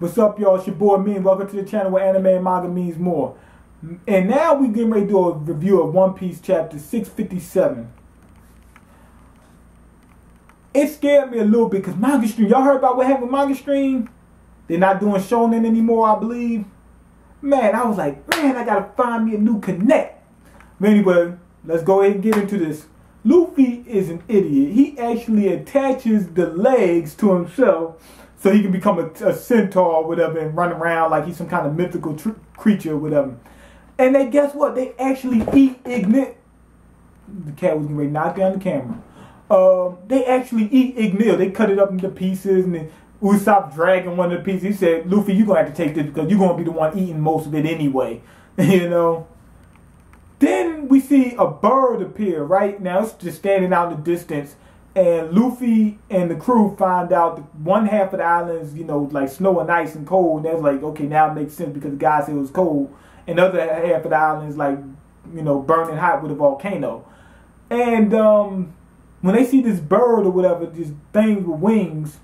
What's up, y'all? It's your boy Mean. Welcome to the channel where anime and manga means more. And now we getting ready to do a review of One Piece chapter 657. It scared me a little bit because Manga Stream. Y'all heard about what happened with Manga Stream? They're not doing shonen anymore, I believe. Man, I was like, man, I gotta find me a new connect. But anyway, let's go ahead and get into this. Luffy is an idiot. He actually attaches the legs to himself so he can become a centaur or whatever and run around like he's some kind of mythical creature or whatever. And they, guess what? They actually eat Igneel. The cat was getting ready to knock down the camera. They actually eat Igneel. They cut it up into pieces and then Usopp dragging one of the pieces. He said, Luffy, you're going to have to take this because you're going to be the one eating most of it anyway. You know? Then we see a bird appear, right? Now it's just standing out in the distance. And Luffy and the crew find out that one half of the island is, you know, like snow and ice and cold. And that's like, okay, now it makes sense because the guy said it was cold. And the other half of the island is like, you know, burning hot with a volcano. And when they see this bird or whatever, this thing with wings,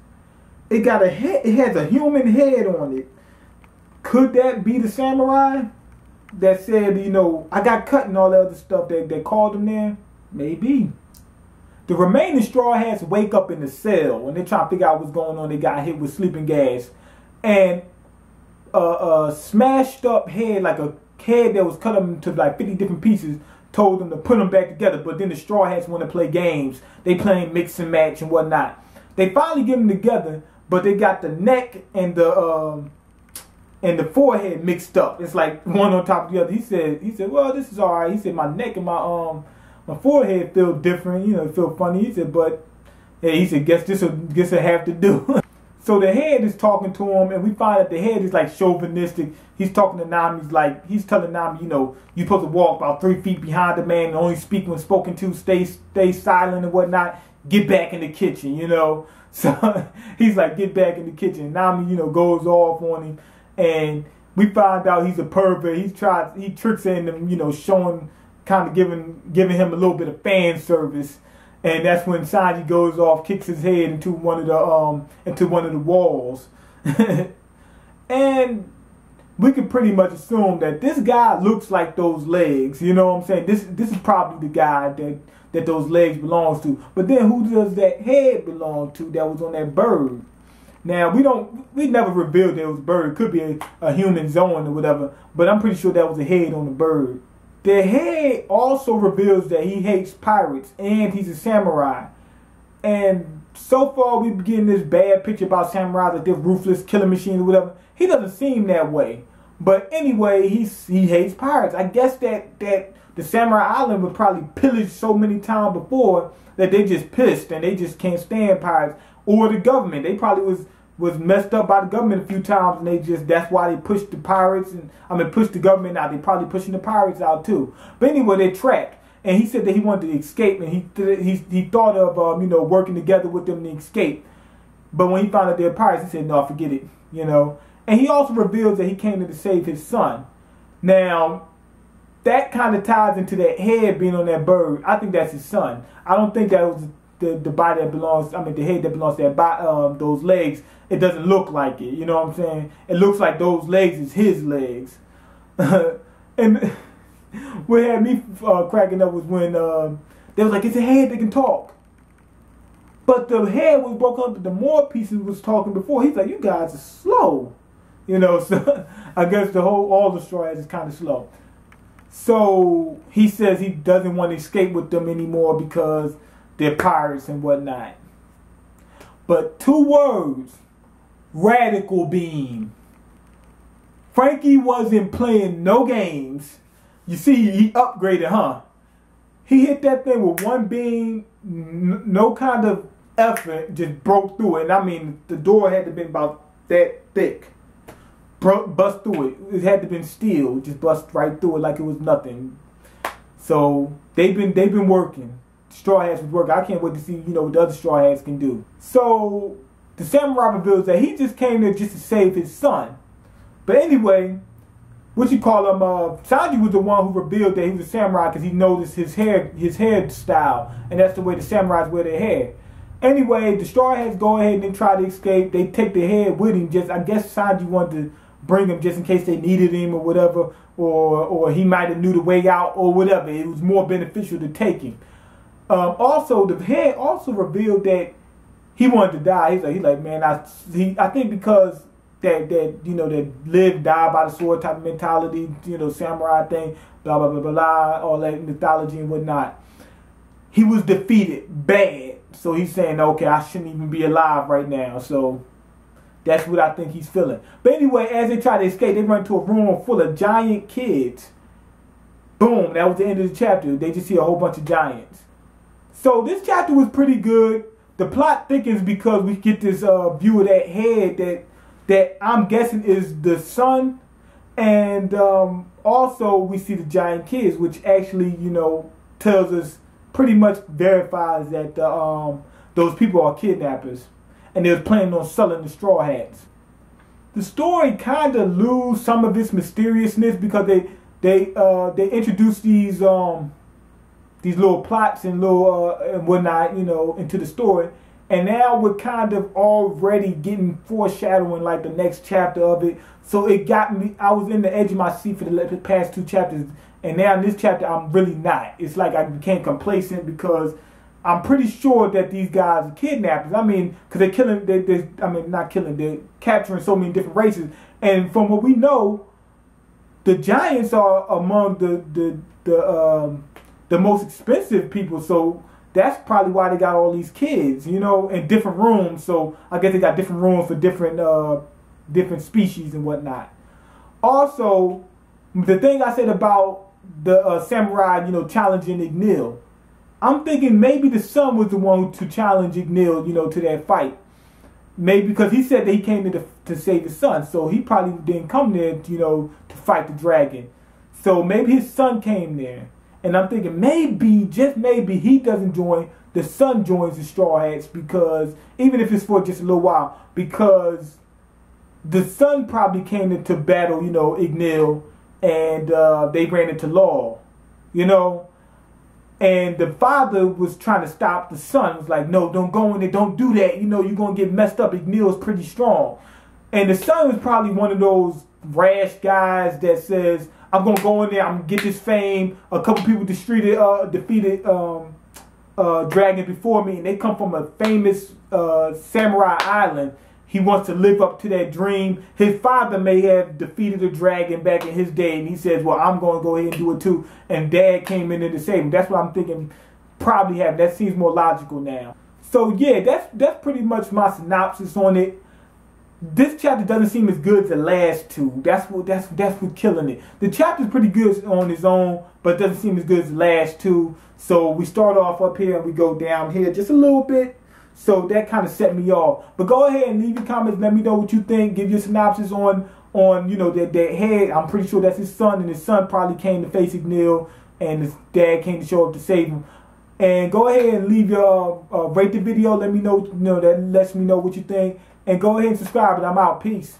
it got a head. It has a human head on it. Could that be the samurai that said, you know, I got cut and all the other stuff that called him there? Maybe. The remaining Straw Hats wake up in the cell and they're trying to figure out what's going on. They got hit with sleeping gas. And a smashed up head, like a head that was cut up into like 50 different pieces, told them to put them back together. But then the Straw Hats want to play games. They playing mix and match and whatnot. They finally get them together, but they got the neck and the forehead mixed up. It's like one on top of the other. He said, well, this is all right. He said, my neck and my forehead feel different. You know, it feel funny. He said, but yeah, he said, guess this'll have to do. So the head is talking to him, and we find that the head is like chauvinistic. He's talking to Nami. He's telling Nami, you know, you're supposed to walk about 3 feet behind the man and only speak when spoken to. Stay silent and whatnot. Get back in the kitchen, you know. So he's like, get back in the kitchen. Nami, you know, goes off on him. And we find out he's a pervert. He tricks her into, you know, showing, kind of giving him a little bit of fan service. And that's when Sanji goes off, kicks his head into one of the walls. And we can pretty much assume that this guy looks like those legs. You know what I'm saying? This is probably the guy that those legs belongs to. But then who does that head belong to that was on that bird? Now, we never revealed that it was a bird. It could be a human zone or whatever, but I'm pretty sure that was a head on the bird. The head also reveals that he hates pirates and he's a samurai. And so far we've been getting this bad picture about samurais, like they're ruthless killing machines or whatever. He doesn't seem that way. But anyway, he hates pirates. I guess that the Samurai Island was probably pillaged so many times before that they just pissed and they just can't stand pirates. Or the government. They probably was messed up by the government a few times, and that's why they pushed the pirates pushed the government out. They probably pushing the pirates out too. But anyway, they're trapped. And he said that he wanted to escape, and he thought of you know, working together with them to escape. But when he found out they're pirates, he said, no, forget it, you know. And he also reveals that he came to save his son. Now, that kind of ties into that head being on that bird. I think that's his son. I don't think that was the body that belongs, the head that belongs to that those legs. It doesn't look like it, you know what I'm saying? It looks like those legs is his legs. And what had me cracking up was when they was like, it's a head that can talk. But the head was broken up, the more pieces was talking before. He's like, you guys are slow. You know, so I guess all the Straw Hats is kind of slow. So he says he doesn't want to escape with them anymore because they're pirates and whatnot. But 2 words. Radical beam. Frankie wasn't playing no games. You see, he upgraded, huh? He hit that thing with 1 beam, no kind of effort, just broke through it. And the door had to be about that thick. Bust through it. It had to been steel. Just bust right through it like it was nothing. So they've been working. Straw Hats was working. I can't wait to see, you know, what the other Straw Hats can do. So the samurai reveals that he just came there just to save his son. But anyway, Sanji was the one who revealed that he was a samurai because he noticed his hairstyle, and that's the way the samurais wear their hair. Anyway, the Straw Hats go ahead and try to escape. They take the head with him. Just, I guess Sanji wanted to bring him just in case they needed him or whatever, or he might have knew the way out or whatever. It was more beneficial to take him. Also, the head also revealed that he wanted to die. He's like, man, I think because that live, die by the sword type of mentality, samurai thing, blah blah blah blah blah, all that mythology and whatnot. He was defeated bad, so he's saying, okay, I shouldn't even be alive right now. So that's what I think he's feeling. But anyway, as they try to escape, they run to a room full of giant kids. Boom, that was the end of the chapter. They just see a whole bunch of giants. So this chapter was pretty good. The plot thickens because we get this view of that head that I'm guessing is the son, and also we see the giant kids, which actually tells us, pretty much verifies that those people are kidnappers, and they was planning on selling the Straw Hats. The story kind of lose some of its mysteriousness because they introduce these little plots and little and whatnot, into the story. And now we're kind of already getting foreshadowing like the next chapter of it. So it got me, I was in the edge of my seat for the past 2 chapters. And now in this chapter, I'm really not. It's like I became complacent because I'm pretty sure that these guys are kidnappers. I mean, because they're killing, they're capturing so many different races. And from what we know, the giants are among the most expensive people. So that's probably why they got all these kids, in different rooms. So I guess they got different rooms for different species and whatnot. Also, the thing I said about the samurai, challenging Igneel, I'm thinking maybe the son was the one to challenge Igneel, to that fight. Maybe because he said that he came to save his son, so he probably didn't come there, to fight the dragon. So maybe his son came there. And I'm thinking maybe, just maybe, he doesn't join, the son joins the Straw Hats, because, even if it's for just a little while, because the son probably came into battle, Igneel, and they ran into law, and the father was trying to stop the son. It was like, no, don't go in there, don't do that, you're going to get messed up. Igneel's pretty strong. And the son was probably one of those rash guys that says, I'm going to go in there, I'm going to get this fame. A couple people defeated dragon before me, and they come from a famous samurai island. He wants to live up to that dream. His father may have defeated a dragon back in his day, and he says, well, I'm going to go ahead and do it too. And dad came in to save him. That's what I'm thinking probably happened. That seems more logical now. So yeah, that's pretty much my synopsis on it. This chapter doesn't seem as good as the last 2. That's what's killing it. The chapter's pretty good on its own, but it doesn't seem as good as the last 2. So we start off up here and we go down here just a little bit. So that kind of set me off. But go ahead and leave your comments. Let me know what you think. Give your synopsis on that head. I'm pretty sure that's his son, and his son probably came to face Igneel, and his dad came to show up to save him. And go ahead and leave your rate the video. Let me know. That lets me know what you think. And go ahead and subscribe. And I'm out. Peace.